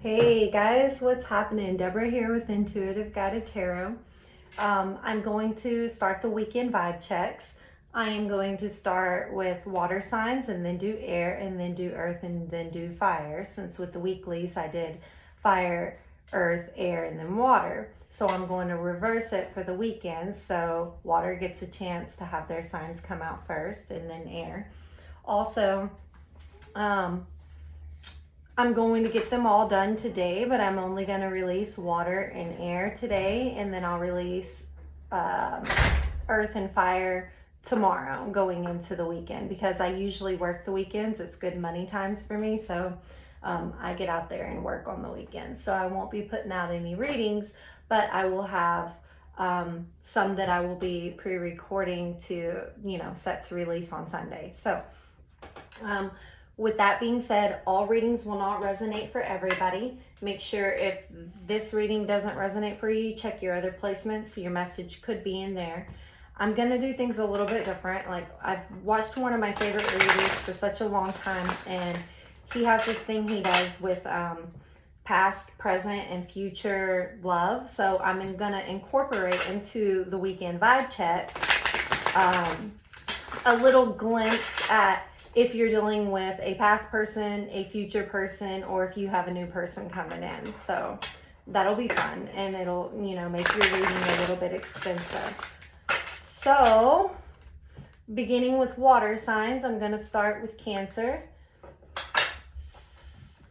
Hey guys, what's happening? Deborah here with Intuitive Guided Tarot. I'm going to start the weekend vibe checks. I am going to start with water signs and then do air and then do earth and then do fire. Since with the weeklies I did fire, earth, air, and then water. So I'm going to reverse it for the weekend. So water gets a chance to have their signs come out first and then air. Also, I'm going to get them all done today, but I'm only going to release water and air today, and then I'll release earth and fire tomorrow going into the weekend, because I usually work the weekends. It's good money times for me, so I get out there and work on the weekends. So I won't be putting out any readings, but I will have some that I will be pre-recording to, set to release on Sunday. So with that being said, all readings will not resonate for everybody. Make sure if this reading doesn't resonate for you, check your other placements. Your message could be in there. I'm going to do things a little bit different. Like, I've watched one of my favorite readers for such a long time, and he has this thing he does with past, present, and future love. So I'm going to incorporate into the weekend vibe checks a little glimpse at if you're dealing with a past person, a future person, or if you have a new person coming in. So that'll be fun, and it'll, make your reading a little bit extensive. So beginning with water signs, I'm going to start with Cancer.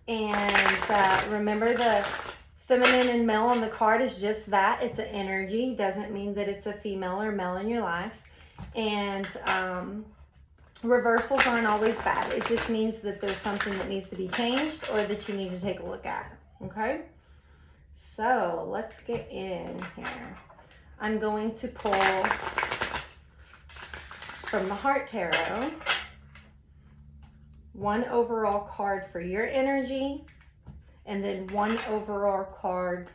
And remember, the feminine and male on the card is just that. It's an energy. Doesn't mean that it's a female or male in your life. And reversals aren't always bad. It just means that there's something that needs to be changed or that you need to take a look at. Okay? So let's get in here. I'm going to pull from the Heart Tarot one overall card for your energy, and then one overall card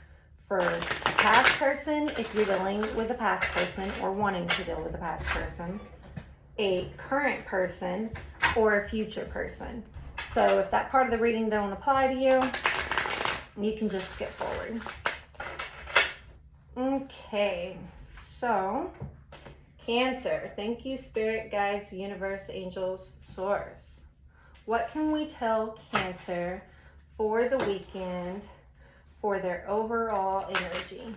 for a past person if you're dealing with a past person or wanting to deal with a past person, a current person, or a future person. So if that part of the reading don't apply to you, you can just skip forward. Okay, so Cancer, thank you, Spirit, Guides, Universe, Angels, Source. What can we tell Cancer for the weekend for their overall energy?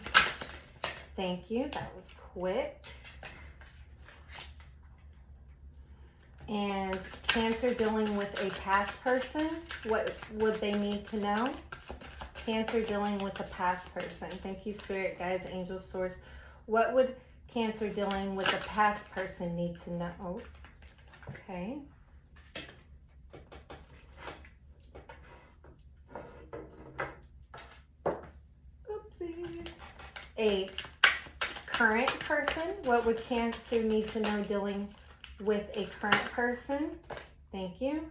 Thank you, that was quick. And Cancer dealing with a past person, what would they need to know? Cancer dealing with a past person. Thank you, Spirit, Guides, Angels, Source. What would Cancer dealing with a past person need to know? Oh, okay. Oopsie. A current person. What would Cancer need to know dealing with a current person? Thank you.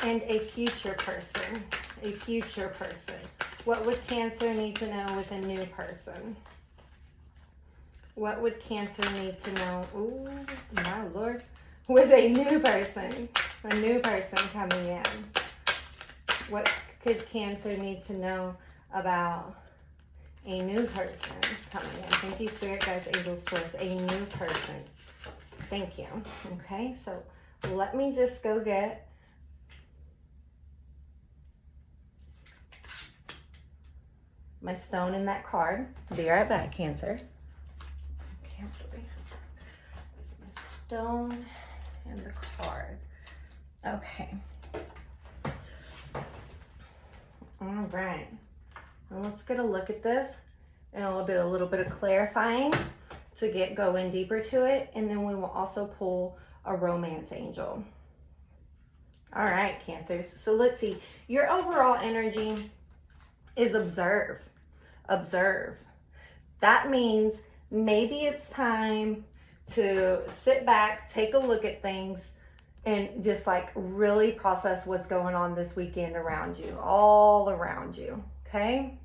And a future person. A future person. What would Cancer need to know with a new person? What would Cancer need to know? Oh, my Lord. With a new person. A new person coming in. What could Cancer need to know about a new person coming in? Thank you, Spirit, Guides, Angels, Source. A new person. Thank you. Okay, so let me just go get my stone in that card. Be right back, Cancer. Okay, there's my stone and the card. Okay. All right. Well, let's get a look at this, and I'll do a little bit of clarifying to go in deeper to it, and then we will also pull a romance angel. All right, Cancers. So let's see. Your overall energy is observe. Observe. That means maybe it's time to sit back, take a look at things, and just like really process what's going on this weekend around you, all around you, okay?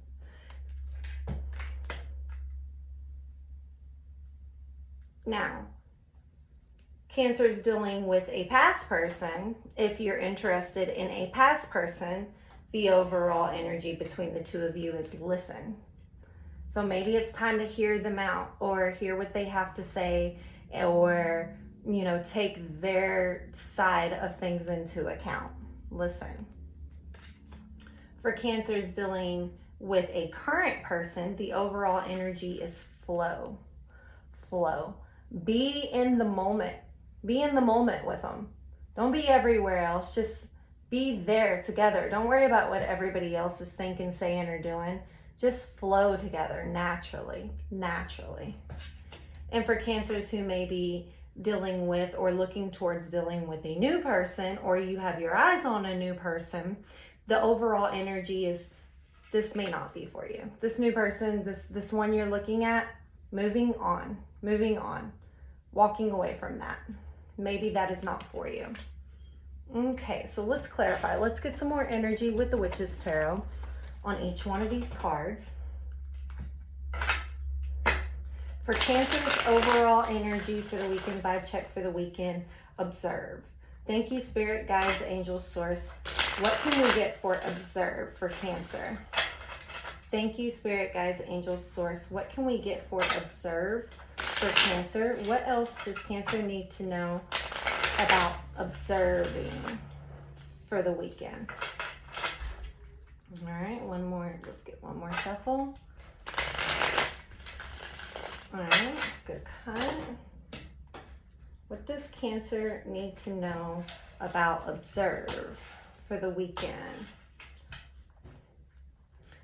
Now, Cancer is dealing with a past person. If you're interested in a past person, the overall energy between the two of you is listen. So maybe it's time to hear them out, or hear what they have to say, or, you know, take their side of things into account. Listen. For Cancers dealing with a current person, the overall energy is flow. Flow. Be in the moment. Be in the moment with them. Don't be everywhere else. Just be there together. Don't worry about what everybody else is thinking, saying, or doing. Just flow together naturally. Naturally. And for Cancers who may be dealing with or looking towards dealing with a new person, or you have your eyes on a new person, the overall energy is, this may not be for you. This new person, this one you're looking at, moving on, walking away from that. Maybe that is not for you. Okay, so let's clarify. Let's get some more energy with the Witch's Tarot on each one of these cards. For Cancer's overall energy for the weekend, vibe check for the weekend, observe. Thank you, Spirit, Guides, Angels, Source. What can we get for observe for Cancer? Thank you, Spirit, Guides, Angels, Source. What can we get for observe for Cancer? What else does Cancer need to know about observing for the weekend? All right, one more. Let's get one more shuffle. All right, let's get a cut. What does Cancer need to know about observe for the weekend?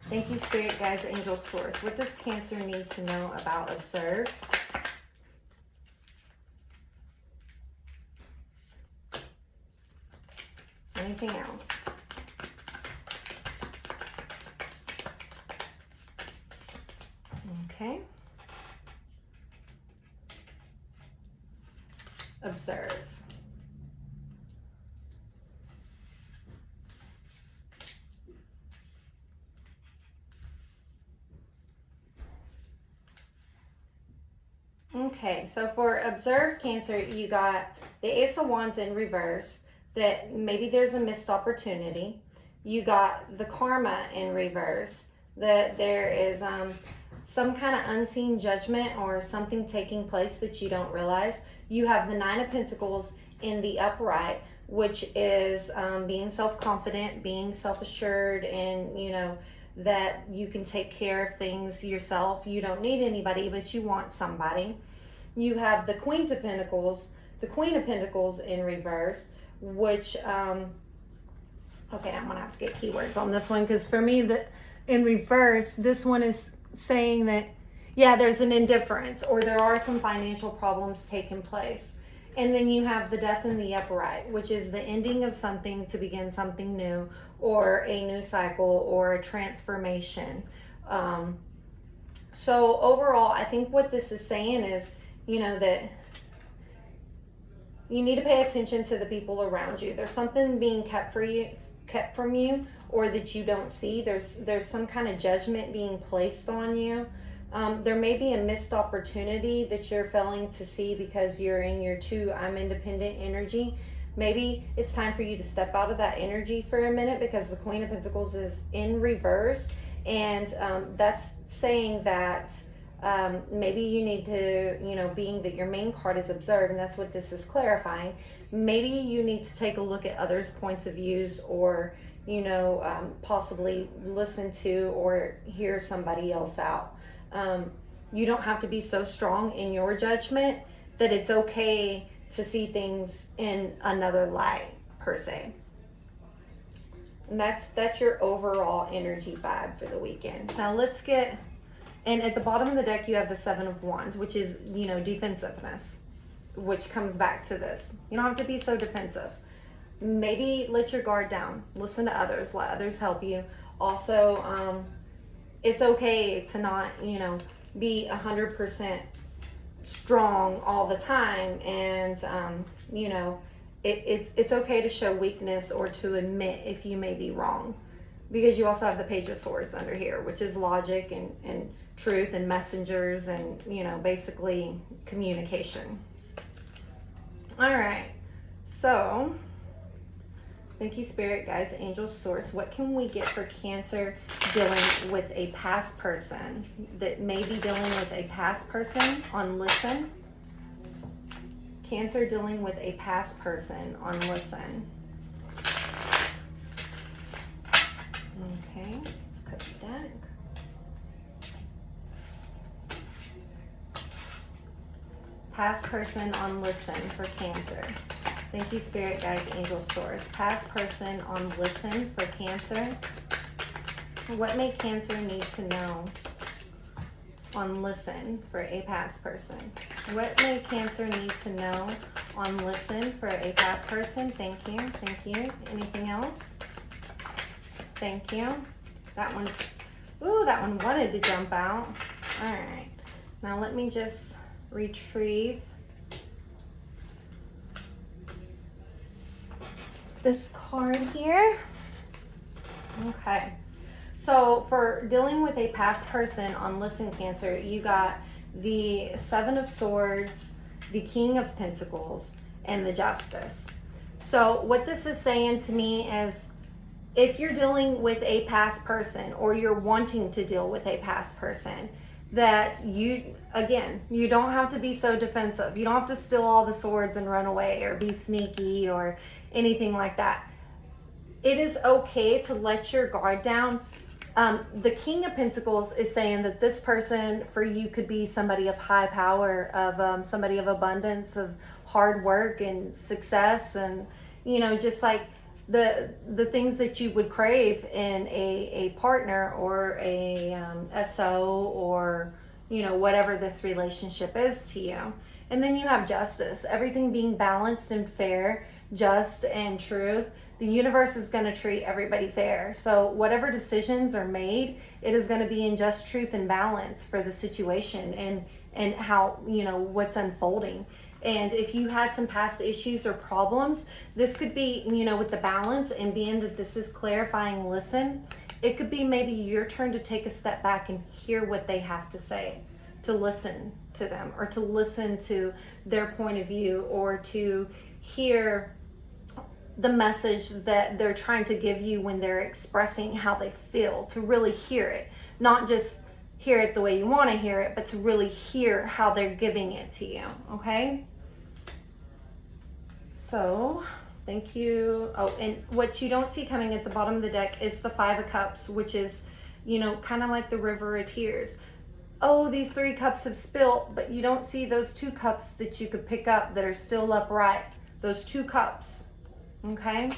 Thank you, Spirit, Guides, Angels, Source. What does Cancer need to know about observe? Anything else? Okay. Observe. Okay, so for observe, Cancer, you got the Ace of Wands in reverse, that maybe there's a missed opportunity. You got the Karma in reverse, that there is some kind of unseen judgment or something taking place that you don't realize. You have the Nine of Pentacles in the upright, which is being self-confident, being self-assured, and you know that you can take care of things yourself. You don't need anybody, but you want somebody. You have the Queen of Pentacles in reverse, which okay, I'm gonna have to get keywords on this one, because for me, in reverse, this one is saying that, yeah, there's an indifference, or there are some financial problems taking place. And then you have the Death in the upright, which is the ending of something to begin something new, or a new cycle, or a transformation. So overall, I think what this is saying is, you know, that you need to pay attention to the people around you. There's something being kept from you, or that you don't see. There's some kind of judgment being placed on you. There may be a missed opportunity that you're failing to see because you're in your I'm independent energy. Maybe it's time for you to step out of that energy for a minute, because the Queen of Pentacles is in reverse, and that's saying that maybe you need to, you know, being that your main card is observe, and that's what this is clarifying, maybe you need to take a look at others' points of views, or, you know, possibly listen to or hear somebody else out. You don't have to be so strong in your judgment that it's okay to see things in another light, per se. And that's your overall energy vibe for the weekend. Now let's get, and at the bottom of the deck you have the Seven of Wands, which is, you know, defensiveness, which comes back to this. You don't have to be so defensive. Maybe let your guard down. Listen to others. Let others help you. Also, it's okay to not, you know, be 100% strong all the time, and you know, it's okay to show weakness or to admit if you may be wrong, because you also have the Page of Swords under here, which is logic and truth and messengers, and, you know, basically communication. All right, so Thank you, Spirit, Guides, Angels, Source. What can we get for Cancer dealing with a past person that may be dealing with a past person on listen? Cancer dealing with a past person on listen. Okay, let's cut the deck. Past person on listen for Cancer. Thank you, Spirit, Guides, Angels, Source. Past person on listen for Cancer. What may Cancer need to know on listen for a past person? What may Cancer need to know on listen for a past person? Thank you. Thank you. Anything else? Thank you. That one's, ooh, that one wanted to jump out. All right. Now let me just retrieve this card here. Okay. So for dealing with a past person on listen, Cancer, you got the Seven of Swords, the King of Pentacles, and the Justice. So what this is saying to me is, if you're dealing with a past person, or you're wanting to deal with a past person, that you don't have to be so defensive. You don't have to steal all the swords and run away or be sneaky or anything like that. It is okay to let your guard down. The King of Pentacles is saying that this person for you could be somebody of high power, of somebody of abundance, of hard work and success, and just like the things that you would crave in a partner or a SO, or whatever this relationship is to you. And then you have Justice, everything being balanced and fair, just and truth. The universe is going to treat everybody fair. So whatever decisions are made, it is going to be in just truth and balance for the situation and how, what's unfolding. And if you had some past issues or problems, this could be, with the balance and being that this is clarifying listen, it could be maybe your turn to take a step back and hear what they have to say, to listen to them, or to listen to their point of view, or to hear the message that they're trying to give you when they're expressing how they feel, to really hear it, not just hear it the way you want to hear it, but to really hear how they're giving it to you. Okay, so thank you. Oh, and what you don't see coming at the bottom of the deck is the Five of Cups, which is kind of like the River of Tears. Oh, these 3 cups have spilt, but you don't see those 2 cups that you could pick up that are still upright. Those 2 cups. Okay.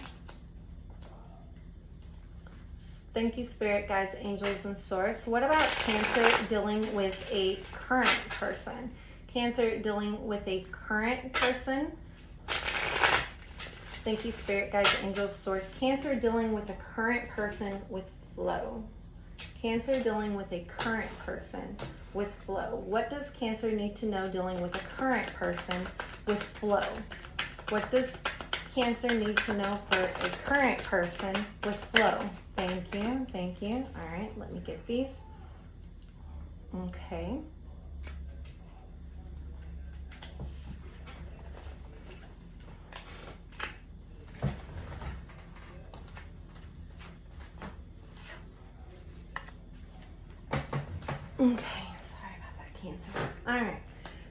Thank you, Spirit, Guides, Angels, and Source. What about Cancer dealing with a current person? Cancer dealing with a current person. Thank you, Spirit, Guides, Angels, Source. Cancer dealing with a current person with flow. Cancer dealing with a current person with flow. What does Cancer need to know dealing with a current person with flow? What does Cancer need to know for a current person with flow? Thank you. Thank you. All right, let me get these. Okay. Okay, sorry about that, Cancer. All right,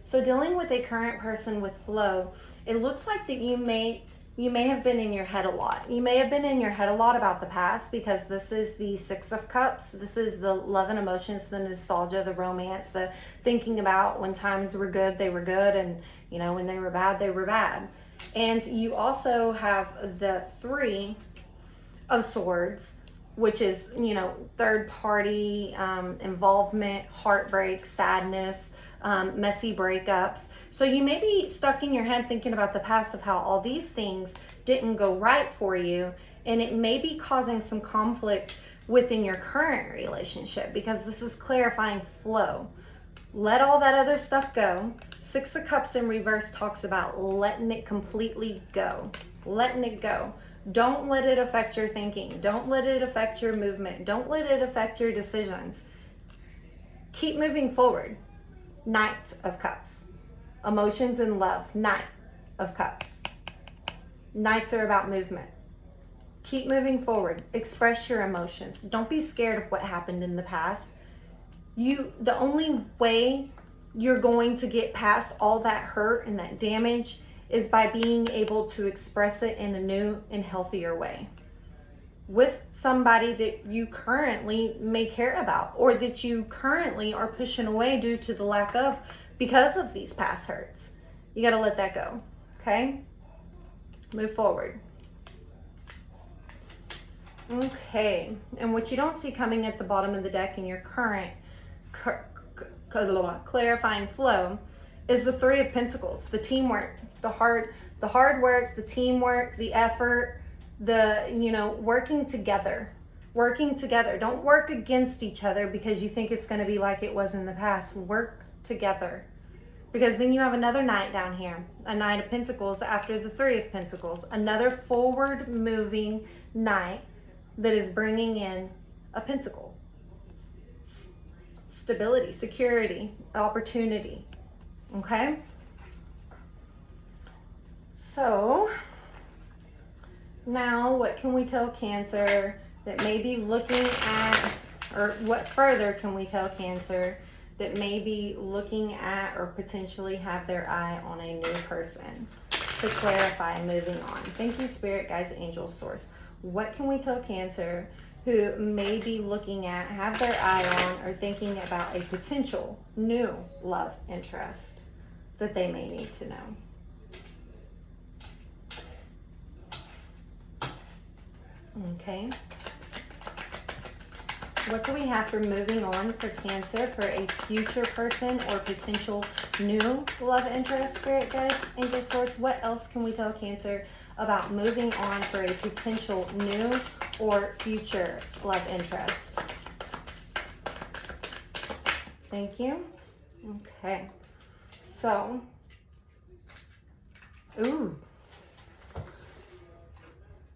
so dealing with a current person with flow, it looks like that you may have been in your head a lot. You may have been in your head a lot about the past, because this is the Six of Cups. This is the love and emotions, the nostalgia, the romance, the thinking about when times were good, they were good, and when they were bad, they were bad. And you also have the Three of Swords, which is, third party involvement, heartbreak, sadness, messy breakups. So you may be stuck in your head thinking about the past of how all these things didn't go right for you, and it may be causing some conflict within your current relationship, because this is clarifying flow. Let all that other stuff go. Six of Cups in reverse talks about letting it completely go. Letting it go. Don't let it affect your thinking. Don't let it affect your movement. Don't let it affect your decisions. Keep moving forward. Knight of Cups. Emotions and love. Knight of Cups. Knights are about movement. Keep moving forward. Express your emotions. Don't be scared of what happened in the past. The only way you're going to get past all that hurt and that damage is by being able to express it in a new and healthier way with somebody that you currently may care about, or that you currently are pushing away due to the lack of, because of these past hurts. You got to let that go. Okay? Move forward. Okay. And what you don't see coming at the bottom of the deck in your current clarifying flow is the Three of Pentacles, the teamwork, the hard work, the teamwork, the effort, working together. Don't work against each other because you think it's going to be like it was in the past. Work together, because then you have another Knight down here, a Knight of Pentacles after the Three of Pentacles, another forward moving Knight that is bringing in a Pentacle. Stability, security, opportunity. Okay? So now what can we tell Cancer that may be looking at, or what further can we tell Cancer that may be looking at or potentially have their eye on a new person to clarify moving on? Thank you, Spirit, Guides, Angels, Source. What can we tell Cancer who may be looking at, have their eye on, or thinking about a potential new love interest that they may need to know? Okay. What do we have for moving on for Cancer for a future person or potential new love interest, Spirit, Guides, Angel, Source? What else can we tell Cancer about moving on for a potential new or future love interest? Thank you. Okay. So,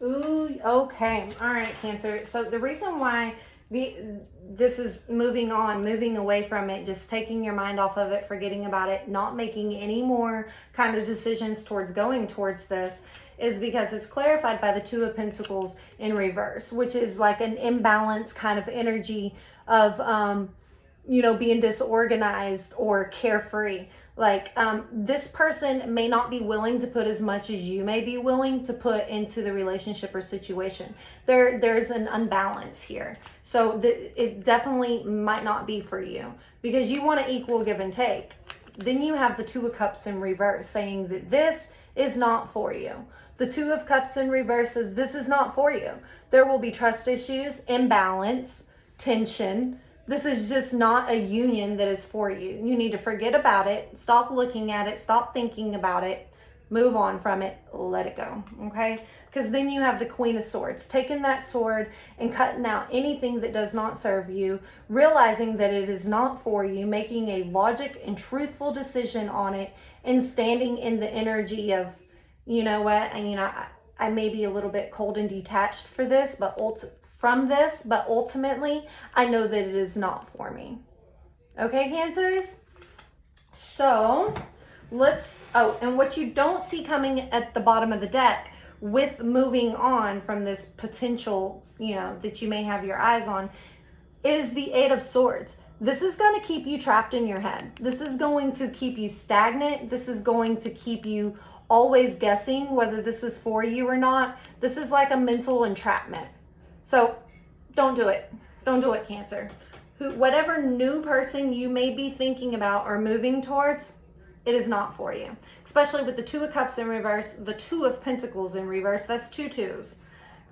okay. All right, Cancer. So the reason why this is moving on, moving away from it, just taking your mind off of it, forgetting about it, not making any more kind of decisions towards going towards this, is because it's clarified by the Two of Pentacles in reverse, which is like an imbalance kind of energy of, being disorganized or carefree. Like, this person may not be willing to put as much as you may be willing to put into the relationship or situation. There's an unbalance here. So it definitely might not be for you because you want to equal give and take. Then you have the Two of Cups in reverse saying that this is not for you. The Two of Cups in reverse says this is not for you. There will be trust issues, imbalance, tension. This is just not a union that is for you. You need to forget about it. Stop looking at it. Stop thinking about it. Move on from it. Let it go. Okay? Because then you have the Queen of Swords. Taking that sword and cutting out anything that does not serve you. Realizing that it is not for you. Making a logic and truthful decision on it. And standing in the energy of, you know what? And, I may be a little bit cold and detached for this, but ultimately, I know that it is not for me. Okay, Cancers? So, and what you don't see coming at the bottom of the deck with moving on from this potential, that you may have your eyes on, is the Eight of Swords. This is going to keep you trapped in your head. This is going to keep you stagnant. This is going to keep you always guessing whether this is for you or not. This is like a mental entrapment. So don't do it. Don't do it, Cancer. Whatever new person you may be thinking about or moving towards, it is not for you. Especially with the Two of Cups in reverse, the Two of Pentacles in reverse. That's two twos.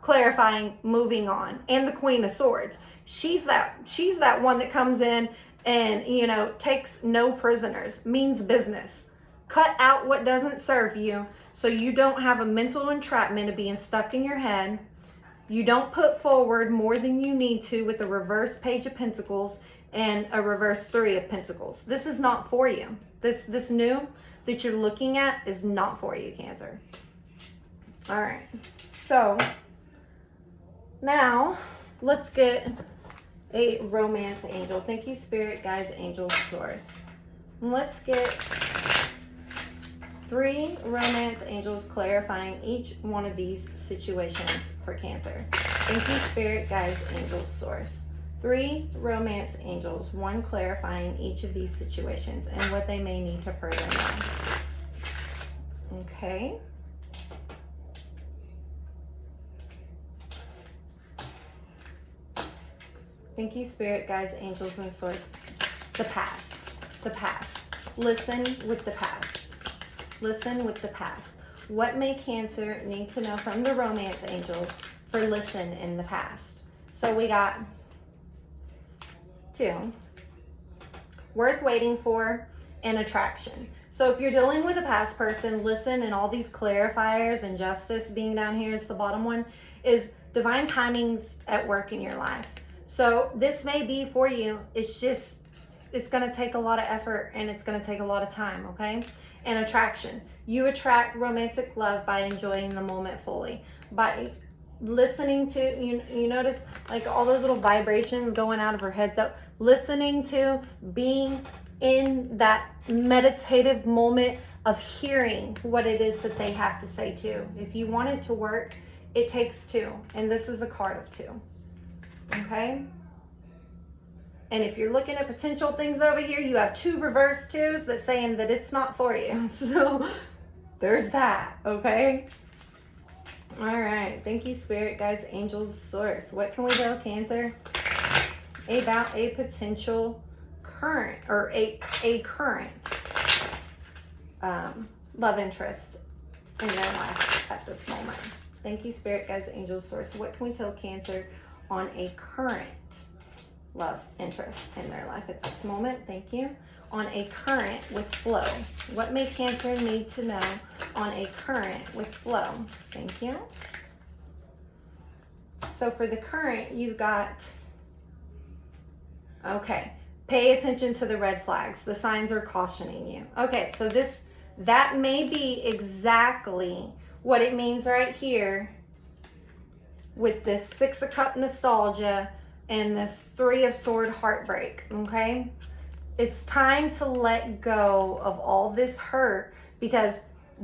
Clarifying, moving on. And the Queen of Swords. She's that one that comes in and, takes no prisoners, means business. Cut out what doesn't serve you so you don't have a mental entrapment of being stuck in your head. You don't put forward more than you need to with a reverse Page of Pentacles and a reverse Three of Pentacles. This is not for you. This new that you're looking at is not for you, Cancer. All right. So now let's get a romance angel. Thank you, Spirit, Guides, Angels, Source. Let's get 3 romance angels clarifying each one of these situations for Cancer. Thank you, Spirit, Guides, Angels, Source. 3 romance angels, 1 clarifying each of these situations and what they may need to further know. Okay. Thank you, Spirit, Guides, Angels, and Source. The past. The past. Listen with the past. Listen with the past. What may Cancer need to know from the romance angels for listen in the past? So we got 2. Worth waiting for and attraction. So if you're dealing with a past person, listen, and all these clarifiers and justice being down here is the bottom one, is divine timings at work in your life. So this may be for you. It's just, it's going to take a lot of effort and it's going to take a lot of time, okay? And attraction. You attract romantic love by enjoying the moment fully. By listening to, you notice like all those little vibrations going out of her head, though, listening to, being in that meditative moment of hearing what it is that they have to say too. If you want it to work, it takes 2. And this is a card of 2. Okay? And if you're looking at potential things over here, you have 2 reverse 2s that saying that it's not for you. So there's that, okay? All right. Thank you, Spirit, Guides, Angels, Source. What can we tell Cancer about a potential current or a current love interest in their life at this moment? Thank you, Spirit, Guides, Angels, Source. What can we tell Cancer on a current love interest in their life at this moment? Thank you. On a current with flow. What may Cancer need to know on a current with flow? Thank you. So for the current, you've got, okay, pay attention to the red flags. The signs are cautioning you. Okay, so that may be exactly what it means right here with this 6 of Cup nostalgia and this 3 of Sword heartbreak, okay? It's time to let go of all this hurt, because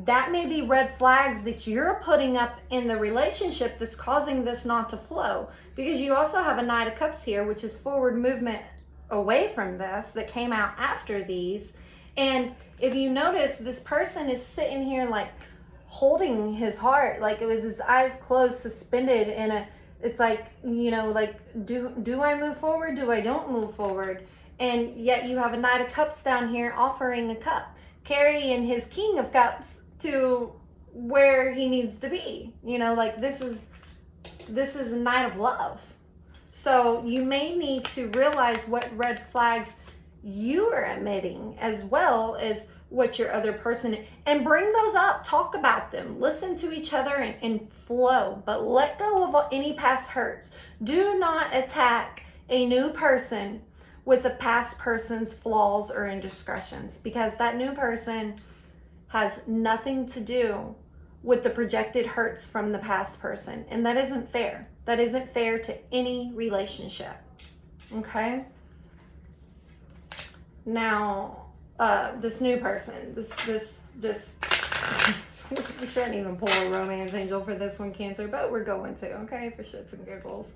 that may be red flags that you're putting up in the relationship that's causing this not to flow. Because you also have a Knight of Cups here, which is forward movement away from this that came out after these. And if you notice, this person is sitting here like holding his heart, like with his eyes closed, suspended in a, it's like, you know, like, do I move forward? Do I don't move forward? And yet you have a Knight of Cups down here offering a cup, carrying his King of Cups to where he needs to be. You know, like this is a Knight of Love. So you may need to realize what red flags you are emitting, as well as what your other person, and bring those up, talk about them, listen to each other and flow, but let go of any past hurts. Do not attack a new person with a past person's flaws or indiscretions, because that new person has nothing to do with the projected hurts from the past person. And that isn't fair. That isn't fair to any relationship. Okay? Now, this new person, this we shouldn't even pull a romance angel for this one, Cancer, but we're going to, okay, for shits and giggles.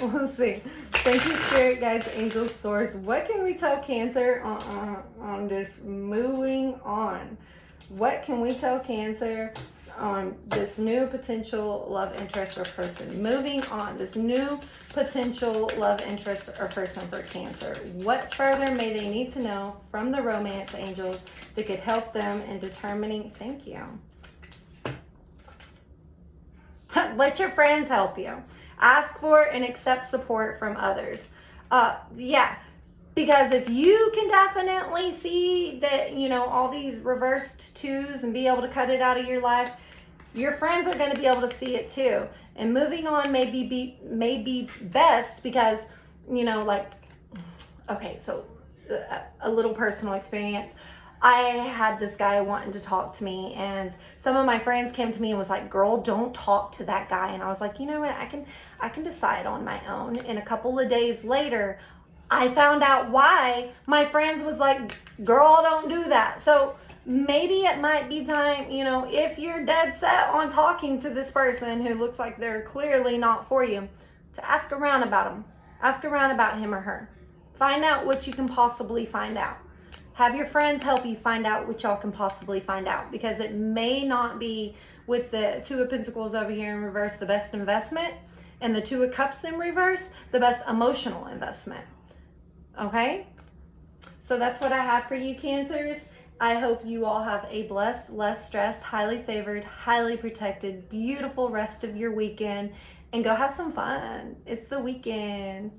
We'll see. Thank you, Spirit, Guides, Angels, Source. What can we tell Cancer on this moving on? What can we tell Cancer on this new potential love interest or person? Moving on, this new potential love interest or person for Cancer. What further may they need to know from the romance angels that could help them in determining? Thank you. Let your friends help you. Ask for and accept support from others. Yeah, because if you can definitely see that, you know, all these reversed 2s and be able to cut it out of your life, your friends are going to be able to see it too. And moving on may be best, because, you know, like, okay, so a little personal experience. I had this guy wanting to talk to me, and some of my friends came to me and was like, girl, don't talk to that guy. And I was like, you know what, I can decide on my own. And a couple of days later, I found out why my friends was like, girl, don't do that. So maybe it might be time, if you're dead set on talking to this person who looks like they're clearly not for you, to ask around about them. Ask around about him or her. Find out what you can possibly find out. Have your friends help you find out what y'all can possibly find out, because it may not be, with the Two of Pentacles over here in reverse, the best investment, and the Two of Cups in reverse, the best emotional investment. Okay? So that's what I have for you, Cancers. I hope you all have a blessed, less stressed, highly favored, highly protected, beautiful rest of your weekend, and go have some fun. It's the weekend.